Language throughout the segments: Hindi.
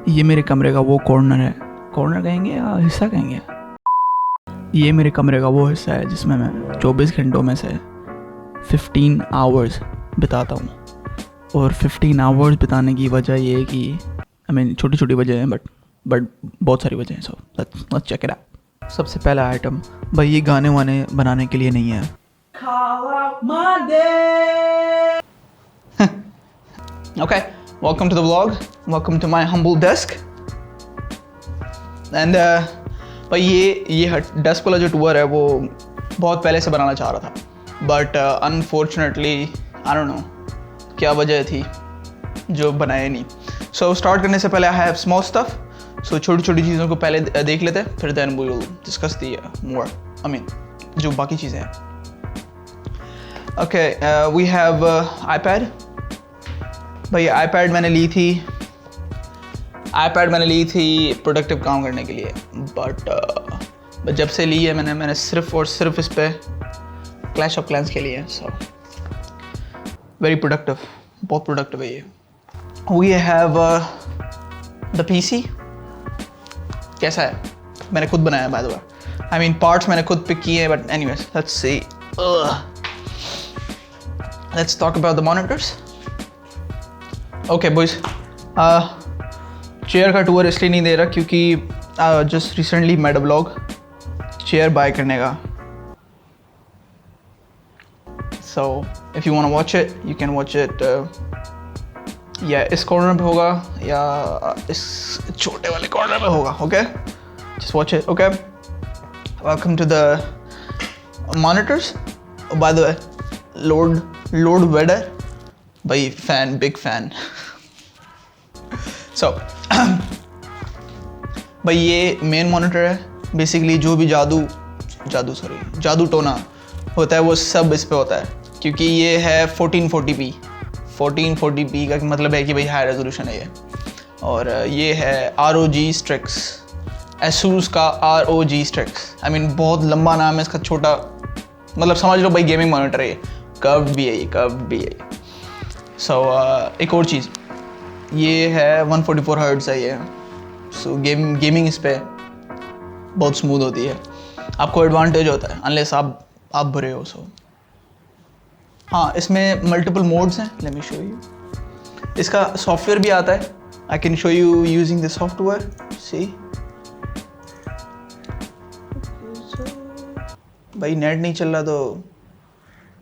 ये मेरे कमरे का वो कॉर्नर है, कॉर्नर कहेंगे या हिस्सा कहेंगे। ये मेरे कमरे का वो हिस्सा है जिसमें मैं 24 घंटों में से 15 आवर्स बिताता हूँ। और 15 आवर्स बिताने की वजह ये है कि छोटी छोटी वजह हैं बट बहुत सारी वजह हैं। So let's check it out. सबसे पहला आइटम भाई, ये गाने वाने बनाने के लिए नहीं है। Okay, welcome to the vlog. Welcome to my humble desk. And भाई ये डेस्क वाला जो टूर है वो बहुत पहले से बनाना चाह रहा था, but unfortunately I don't know क्या वजह थी जो बनाया नहीं। सो स्टार्ट करने से पहले I have small stuff. So छोटी छोटी चीज़ों को पहले देख लेते हैं, फिर then we will discuss the more जो बाकी चीज़ें हैं। Okay, we have iPad. भाई आईपैड मैंने ली थी प्रोडक्टिव काम करने के लिए, बट जब से ली है मैंने सिर्फ और सिर्फ इस पे क्लैश ऑफ क्लैंस खेली है। सो वेरी प्रोडक्टिव, बहुत प्रोडक्टिव है ये। We have the PC. कैसा है? मैंने खुद बनाया बाय द वे। पार्ट्स मैंने खुद पिक किए हैं, but anyways let's see. Let's talk about the monitors. Okay boys, chair का टूर इसलिए नहीं दे रहा क्योंकि just recently made a vlog chair buy करने का। So if you want to watch it you can watch it, या इस कॉर्नर पे होगा या इस छोटे वाले कॉर्नर पे होगा। Okay, just watch it. Okay, welcome to the monitors. By the way, Lord Vader भाई फैन, बिग फैन। सो भाई ये मेन मॉनिटर है। बेसिकली जो भी जादू टोना होता है वो सब इस पे होता है, क्योंकि ये है 1440p। 1440p का मतलब है कि भाई हाई रेजोल्यूशन है ये। और ये है ROG Strix, ASUS का ROG Strix। बहुत लंबा नाम है इसका, छोटा मतलब समझ लो भाई गेमिंग मॉनिटर है ये। कर्व्ड भी है ये। सो एक और चीज़, ये है 144 हर्ट्ज़ है ये। सो गेमिंग इस पे बहुत स्मूथ होती है, आपको एडवांटेज होता है अनलेस आप बुरे हो। सो हाँ, इसमें मल्टीपल मोड्स हैं। Let me show you. इसका सॉफ्टवेयर भी आता है। I can show you using the software. See भाई नेट नहीं चल रहा तो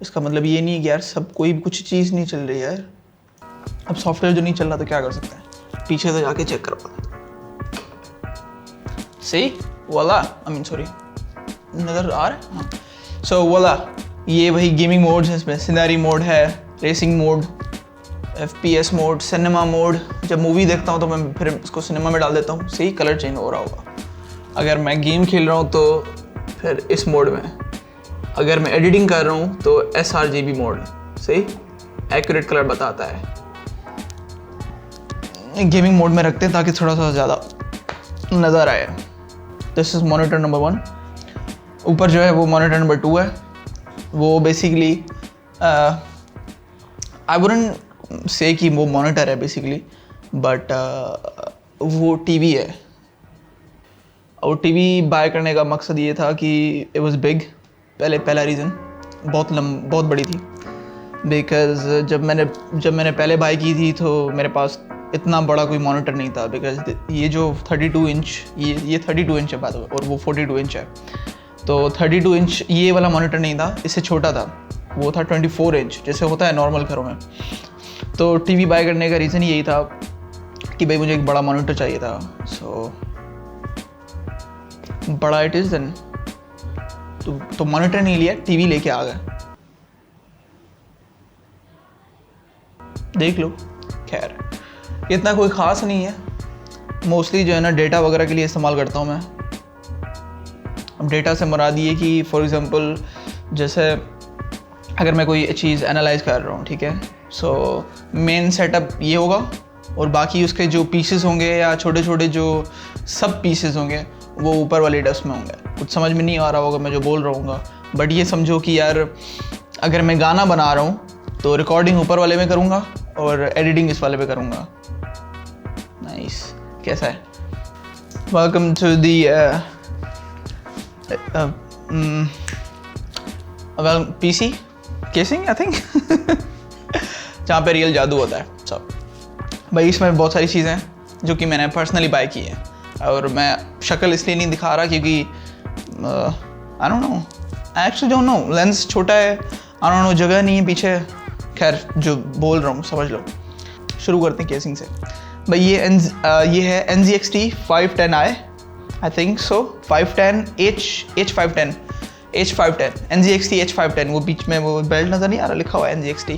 इसका मतलब ये नहीं कि यार सब कोई भी कुछ चीज़ नहीं चल रही है यार। अब सॉफ्टवेयर जो नहीं चल रहा तो क्या कर सकता है, पीछे से जाके चेक करो। सही वाला सॉरी, नज़र आ रहा है? हाँ। सो वाला ये वही गेमिंग मोड्स है। इसमें सिनेरी मोड है, racing mode, FPS mode, cinema mode. जब मूवी देखता हूँ तो मैं फिर इसको सिनेमा में डाल देता हूँ। सही कलर चेंज हो रहा होगा। अगर मैं गेम खेल रहा हूँ तो फिर इस मोड में, अगर मैं एडिटिंग कर रहा हूँ तो sRGB मोड। सही एक्यूरेट कलर बताता है। गेमिंग मोड में रखते हैं ताकि थोड़ा सा ज़्यादा नज़र आए। This is monitor number 1। ऊपर जो है वो मॉनिटर नंबर 2 है। वो बेसिकली आई वुडंट से कि वो मॉनिटर है बेसिकली, बट वो टीवी है। और टीवी बाय करने का मकसद ये था कि इट वाज बिग। पहला रीज़न बहुत बड़ी थी, बिकॉज़ जब मैंने पहले बाय की थी तो मेरे पास इतना बड़ा कोई मॉनिटर नहीं था। बिकॉज़ ये जो 32 इंच ये 32 इंच है बात, और वो 42 इंच है। तो 32 इंच ये वाला मॉनिटर नहीं था, इससे छोटा था। वो था 24 इंच जैसे होता है नॉर्मल घरों में। तो टीवी बाय करने का रीज़न यही था कि भाई मुझे एक बड़ा मॉनिटर चाहिए था। सो बड़ा इट इज़ देन। तो मॉनिटर नहीं लिया, टीवी लेके आ गए। देख लो, खैर इतना कोई ख़ास नहीं है। मोस्टली जो है ना डेटा वगैरह के लिए इस्तेमाल करता हूँ मैं। अब डेटा से मुराद ये कि फॉर एग्ज़ाम्पल जैसे अगर मैं कोई चीज़ एनालाइज कर रहा हूँ, ठीक है, सो मेन सेटअप ये होगा और बाकी उसके जो पीसेस होंगे या छोटे छोटे जो सब पीसेस होंगे वो ऊपर वाले डेस्क में होंगे। कुछ समझ में नहीं आ रहा होगा मैं जो बोल रहा हूँ, बट ये समझो कि यार अगर मैं गाना बना रहा हूँ तो रिकॉर्डिंग ऊपर वाले में करूँगा और एडिटिंग इस वाले पे करूँगा। नाइस। कैसा है? Welcome to the well PC casing I think जहाँ पे रियल जादू होता है सब। भाई इसमें बहुत सारी चीज़ें हैं जो कि मैंने पर्सनली बाय की है, और मैं शक्ल इसलिए नहीं दिखा रहा क्योंकि I don't know, I actually don't know, lens छोटा है, आई डोंट नो, जगह नहीं है पीछे। खैर जो बोल रहा हूँ समझ लो। शुरू करते हैं केसिंग से। भाई ये है NZXT 510i I think so, 510 H510 NZXT H510, वो बीच में वो बेल्ट नज़र नहीं आ रहा, लिखा हुआ है NZXT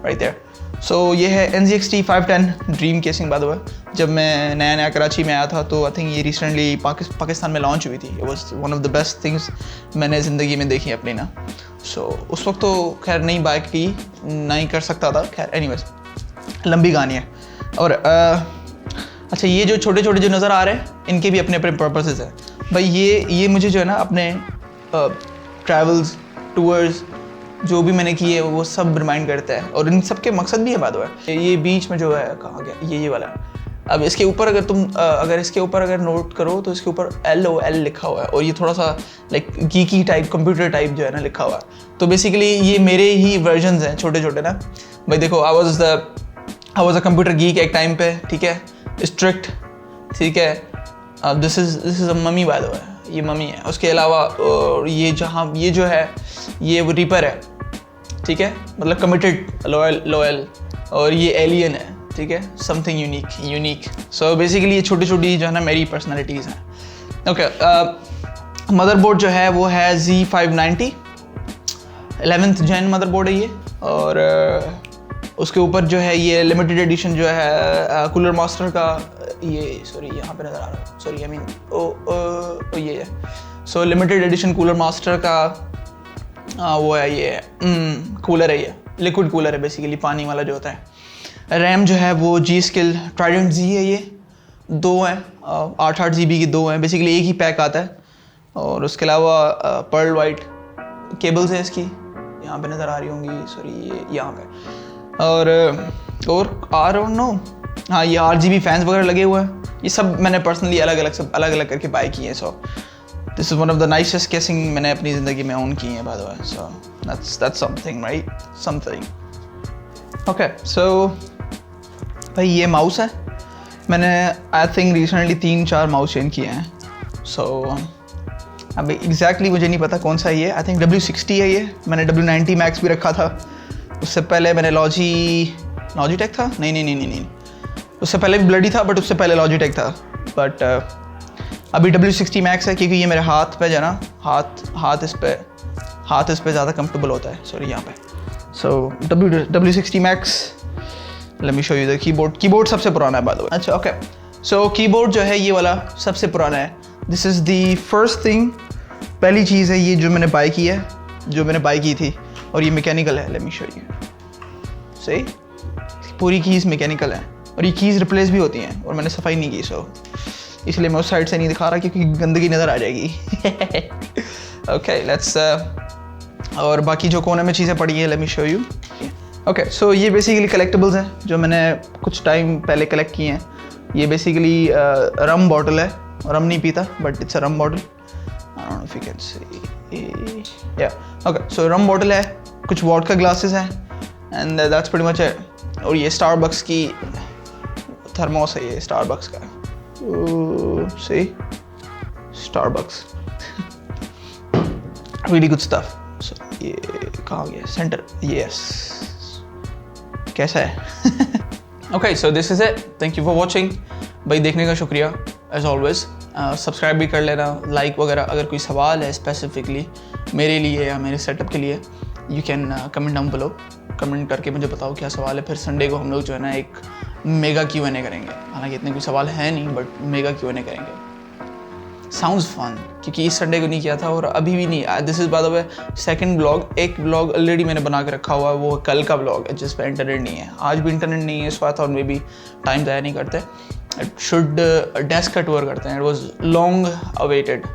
राइट देयर। सो ये है NZXT 510 dream casing. Bye the वे जब मैं नया कराची में आया था तो आई थिंक ये रिसेंटली पाकिस्तान में लॉन्च हुई थी। It was one of the best things मैंने ज़िंदगी में देखी अपनी ना। सो उस वक्त तो खैर नहीं बाय की, नहीं कर सकता था। खैर एनीवेज लंबी कहानी है। और अच्छा ये जो छोटे छोटे जो नज़र आ रहे हैं इनके भी अपने अपने पर्पसेस हैं भाई। ये मुझे जो है ना अपने ट्रैवल्स टूर्स जो भी मैंने किए वो सब रिमाइंड करता है, और इन सब के मकसद भी है बात हुआ। ये बीच में जो है कहाँ गया ये वाला है। अब इसके ऊपर अगर तुम इसके ऊपर अगर नोट करो तो इसके ऊपर LOL लिखा हुआ है, और ये थोड़ा सा like geeky type computer type जो है ना लिखा हुआ है। तो बेसिकली ये मेरे ही वर्जन्स हैं छोटे छोटे ना भाई। देखो I was a computer geek एक टाइम पे, ठीक है, स्ट्रिक्ट, ठीक है। This is a mummy bye the वे, ये मम्मी है। उसके अलावा ये जो है ये वो रीपर है, ठीक है, मतलब कमिटेड, लॉयल, और ये एलियन है, ठीक है, समथिंग यूनिक। सो बेसिकली ये छोटी छोटी जो है ना मेरी पर्सनैलिटीज़ हैं। ओके मदरबोर्ड जो है वो है Z590 11th जेन मदरबोर्ड है ये, और उसके ऊपर जो है ये लिमिटेड एडिशन जो है कूलर मास्टर का, ये सॉरी यहाँ पे नज़र आ रहा है, सॉरी आई मीन ये है। सो लिमिटेड एडिशन कूलर मास्टर का वो है ये कूलर है, ये लिक्विड कूलर है बेसिकली, पानी वाला जो होता है। रैम जो है वो G.Skill Trident Z है, ये 2 हैं, 8 GB की 2 हैं, बेसिकली एक ही पैक आता है। और उसके अलावा पर्ल वाइट केबल्स हैं इसकी, यहाँ पे नज़र आ रही होंगी, सॉरी ये यहाँ पे। और आई डोंट नो, हाँ ये RGB फैंस वगैरह लगे हुए हैं। ये सब मैंने पर्सनली अलग अलग करके बाय किए हैं। So this is one of the nicest casing मैंने अपनी ज़िंदगी में ओन की है bye the way. So that's something right, something. Okay so भाई ये माउस है, मैंने I think recently 3-4 mouse change किए हैं। सो अभी एग्जैक्टली मुझे नहीं पता कौन सा ये, आई थिंक W60 है ये। मैंने W90 Max भी रखा था, उससे पहले मैंने लॉजिटेक था, नहीं, उससे पहले भी ब्लडी था, बट उससे पहले लॉजिटेक था। बट अभी W60 Max है क्योंकि ये मेरे हाथ पे जो है ना, हाथ इस पे ज़्यादा कंफर्टेबल होता है। सॉरी यहाँ पे। सो W60 Max, late me show you the keyboard सबसे पुराना है बाय द वे। अच्छा ओके, सो कीबोर्ड जो है ये वाला सबसे पुराना है। This is the first thing, पहली चीज़ है ये जो मैंने बाय की है, जो मैंने बाय की थी, और ये मैकेनिकल है। लेट मी शो यू, सही पूरी कीज़ मैकेनिकल है, और ये कीज़ रिप्लेस भी होती हैं, और मैंने सफाई नहीं की। सो इसलिए मैं उस साइड से नहीं दिखा रहा क्योंकि गंदगी नज़र आ जाएगी। ओके लेट्स और बाकी जो कोने में चीज़ें पड़ी हैं, let me show you. Okay so ये बेसिकली कलेक्टिबल्स हैं जो मैंने कुछ टाइम पहले कलेक्ट किए हैं। ये बेसिकली रम बॉटल है, रम नहीं पीता but it's a rum bottle, I don't know if you can see, या ओके। सो रम बॉटल है, कुछ वॉडका ग्लासेस हैं, and that's pretty much it. और ये स्टारबक्स की थर्मोस है, ये स्टारबक्स का, सी स्टारबक्स, रियली गुड स्टफ। सो ये कहाँ गया सेंटर, यस कैसा है। Okay so this is it, thank you for watching भाई, देखने का शुक्रिया एज ऑलवेज। सब्सक्राइब भी कर लेना, लाइक वगैरह। अगर कोई सवाल है स्पेसिफिकली मेरे लिए या मेरे सेटअप के लिए, you can comment down below, comment करके मुझे बताओ क्या सवाल है। फिर संडे को हम लोग जो है ना एक मेगा Q&A करेंगे। हालांकि इतने कोई सवाल है नहीं, बट मेगा Q&A करेंगे। साउंड्स फन, क्योंकि इस संडे को नहीं किया था और अभी भी नहीं। This is by the way second blog. एक ब्लॉग ऑलरेडी मैंने बना के रखा हुआ है, वो कल का ब्लॉग है जिस पर इंटरनेट नहीं है। आज भी इंटरनेट नहीं है, so I thought maybe time ज़ाया नहीं करते, शुड डेस्क का टूर करते हैं। It was long awaited,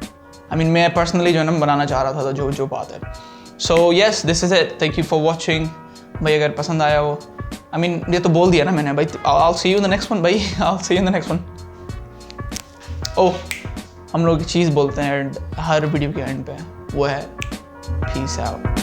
I mean मैं पर्सनली जो है ना बनाना चाह रहा था जो बात है। So yes this is it, thank you for watching भाई। अगर पसंद आया हो, आई मीन ये तो बोल दिया ना मैंने भाई। I'll see you in the next one भाई, I'll see you in the next one. ओह, हम लोग एक चीज़ बोलते हैं एंड हर वीडियो के एंड पे, वो है पीस आउट।